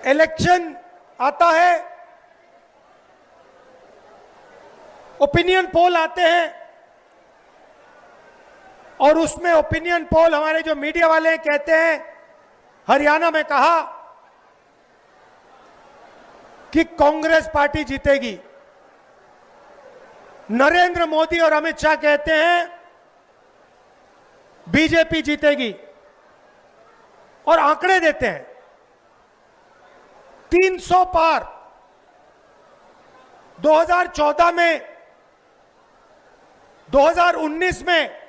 Election आता है, opinion poll आते हैं और उसमें ओपिनियन पोल हमारे जो मीडिया वाले कहते हैं, हरियाणा में कहा कि कांग्रेस पार्टी जीतेगी। नरेंद्र मोदी और अमित शाह कहते हैं बीजेपी जीतेगी और आंकड़े देते हैं 300 पार। 2014 में, 2019 में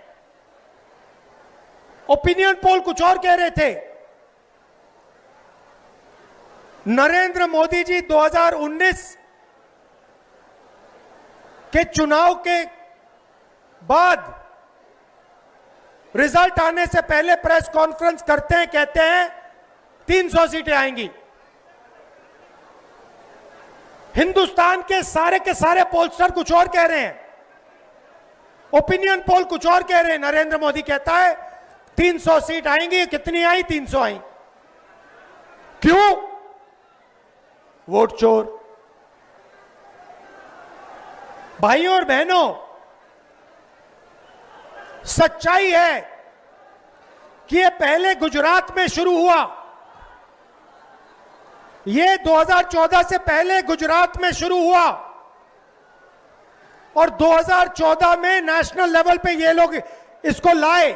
ओपिनियन पोल कुछ और कह रहे थे। नरेंद्र मोदी जी 2019 के चुनाव के बाद रिजल्ट आने से पहले प्रेस कॉन्फ्रेंस करते हैं, कहते हैं 300 सीटें आएंगी। हिंदुस्तान के सारे पोलस्टर कुछ और कह रहे हैं, ओपिनियन पोल कुछ और कह रहे हैं। नरेंद्र मोदी कहता है 300 सीट आएंगी। कितनी आई? 300 आई। क्यों? वोट चोर। भाइयों और बहनों, सच्चाई है कि ये पहले गुजरात में शुरू हुआ। ये 2014 से पहले गुजरात में शुरू हुआ और 2014 में नेशनल लेवल पे ये लोग इसको लाए।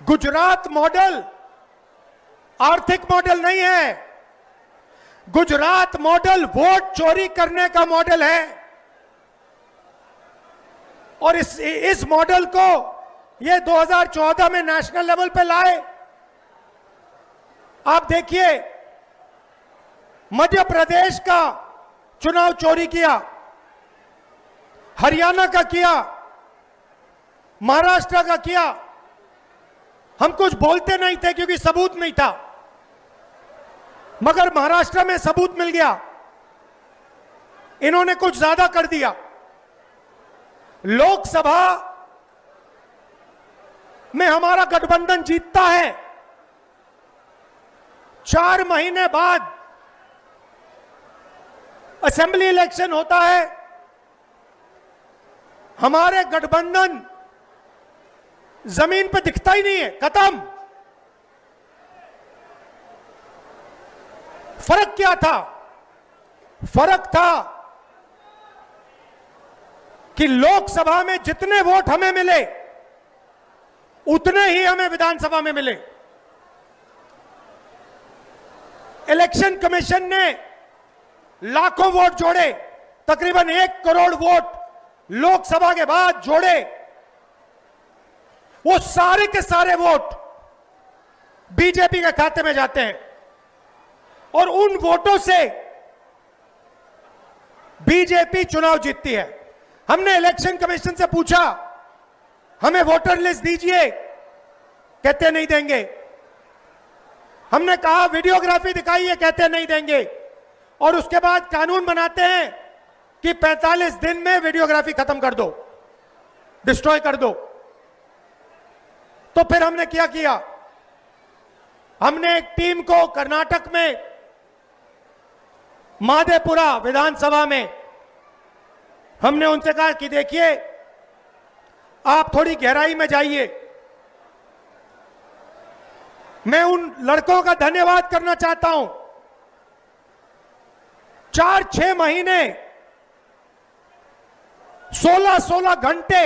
गुजरात मॉडल आर्थिक मॉडल नहीं है। गुजरात मॉडल वोट चोरी करने का मॉडल है और इस मॉडल को ये 2014 में नेशनल लेवल पे लाए। आप देखिए, मध्य प्रदेश का चुनाव चोरी किया, हरियाणा का किया, महाराष्ट्र का किया। हम कुछ बोलते नहीं थे क्योंकि सबूत नहीं था, मगर महाराष्ट्र में सबूत मिल गया। इन्होंने कुछ ज्यादा कर दिया। लोकसभा में हमारा गठबंधन जीतता है, 4 महीने बाद असेंबली इलेक्शन होता है, हमारे गठबंधन जमीन पे दिखता ही नहीं है, खत्म। फर्क क्या था? फर्क था कि लोकसभा में जितने वोट हमें मिले उतने ही हमें विधानसभा में मिले। इलेक्शन कमीशन ने लाखों वोट जोड़े, तकरीबन 1 करोड़ वोट लोकसभा के बाद जोड़े। वो सारे के सारे वोट बीजेपी के खाते में जाते हैं और उन वोटों से बीजेपी चुनाव जीतती है। हमने इलेक्शन कमीशन से पूछा, हमें वोटर लिस्ट दीजिए, कहते नहीं देंगे। हमने कहा वीडियोग्राफी दिखाइए, कहते नहीं देंगे। और उसके बाद कानून बनाते हैं कि 45 दिन में वीडियोग्राफी खत्म कर दो, डिस्ट्रॉय कर दो। तो फिर हमने क्या किया? हमने एक टीम को कर्नाटक में माधेपुरा विधानसभा में हमने उनसे कहा कि देखिए, आप थोड़ी गहराई में जाइए। मैं उन लड़कों का धन्यवाद करना चाहता हूं। 4-6 महीने 16-16 घंटे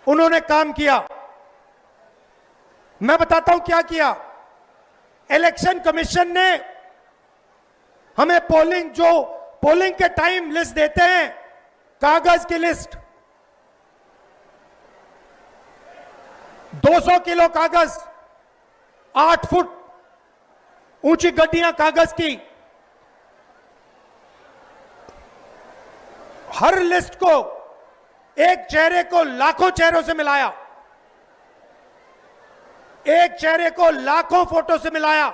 उन्होंने काम किया। मैं बताता हूं क्या किया। इलेक्शन कमीशन ने हमें पोलिंग के टाइम लिस्ट देते हैं, कागज की लिस्ट, 200 किलो कागज, 8 फुट ऊंची गड्डियां कागज की। हर लिस्ट को, एक चेहरे को लाखों चेहरों से मिलाया, एक चेहरे को लाखों फोटो से मिलाया,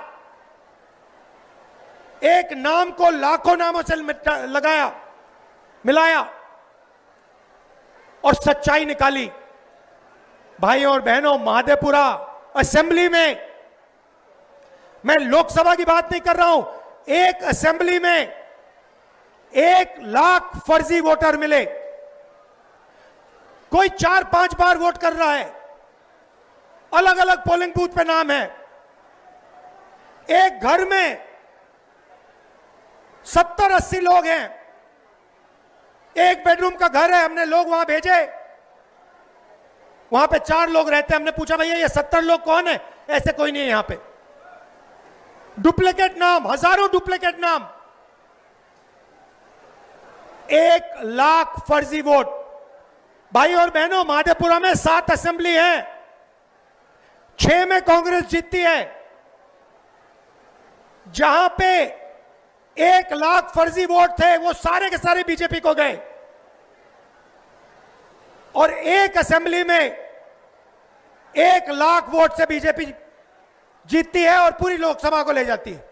एक नाम को लाखों नामों से मिलाया और सच्चाई निकाली। भाइयों और बहनों, माधेपुरा असेंबली में मैं लोकसभा की बात नहीं कर रहा हूं, एक असेंबली में 1 लाख फर्जी वोटर मिले। कोई 4-5 बार वोट कर रहा है, अलग अलग पोलिंग बूथ पे नाम है। एक घर में 70-80 लोग हैं, एक बेडरूम का घर है, हमने लोग वहां भेजे, वहां पे 4 लोग रहते हैं। हमने पूछा भैया ये 70 लोग कौन है? ऐसे कोई नहीं है यहां पे। डुप्लीकेट नाम, हजारों डुप्लीकेट नाम, 1 लाख फर्जी वोट। भाई और बहनों, माधेपुरा में 7 असेंबली है, 6 में कांग्रेस जीतती है। जहां पे 1 लाख फर्जी वोट थे वो सारे के सारे बीजेपी को गए, और एक असेंबली में 1 लाख वोट से बीजेपी जीतती है और पूरी लोकसभा को ले जाती है।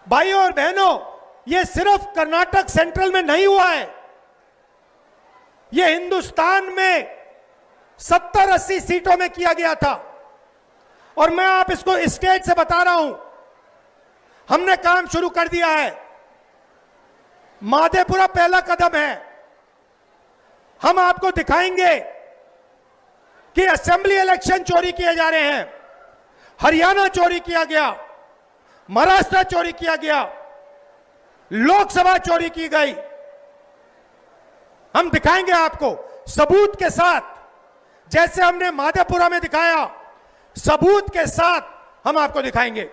भाइयों और बहनों, ये सिर्फ कर्नाटक सेंट्रल में नहीं हुआ है, ये हिंदुस्तान में 70-80 सीटों में किया गया था। और मैं आप इसको स्टेट से बता रहा हूं, हमने काम शुरू कर दिया है। माधेपुरा पहला कदम है। हम आपको दिखाएंगे कि असेंबली इलेक्शन चोरी किए जा रहे हैं, हरियाणा चोरी किया गया, महाराष्ट्र चोरी किया गया, लोकसभा चोरी की गई। हम दिखाएंगे आपको सबूत के साथ, जैसे हमने माधेपुरा में दिखाया, सबूत के साथ हम आपको दिखाएंगे।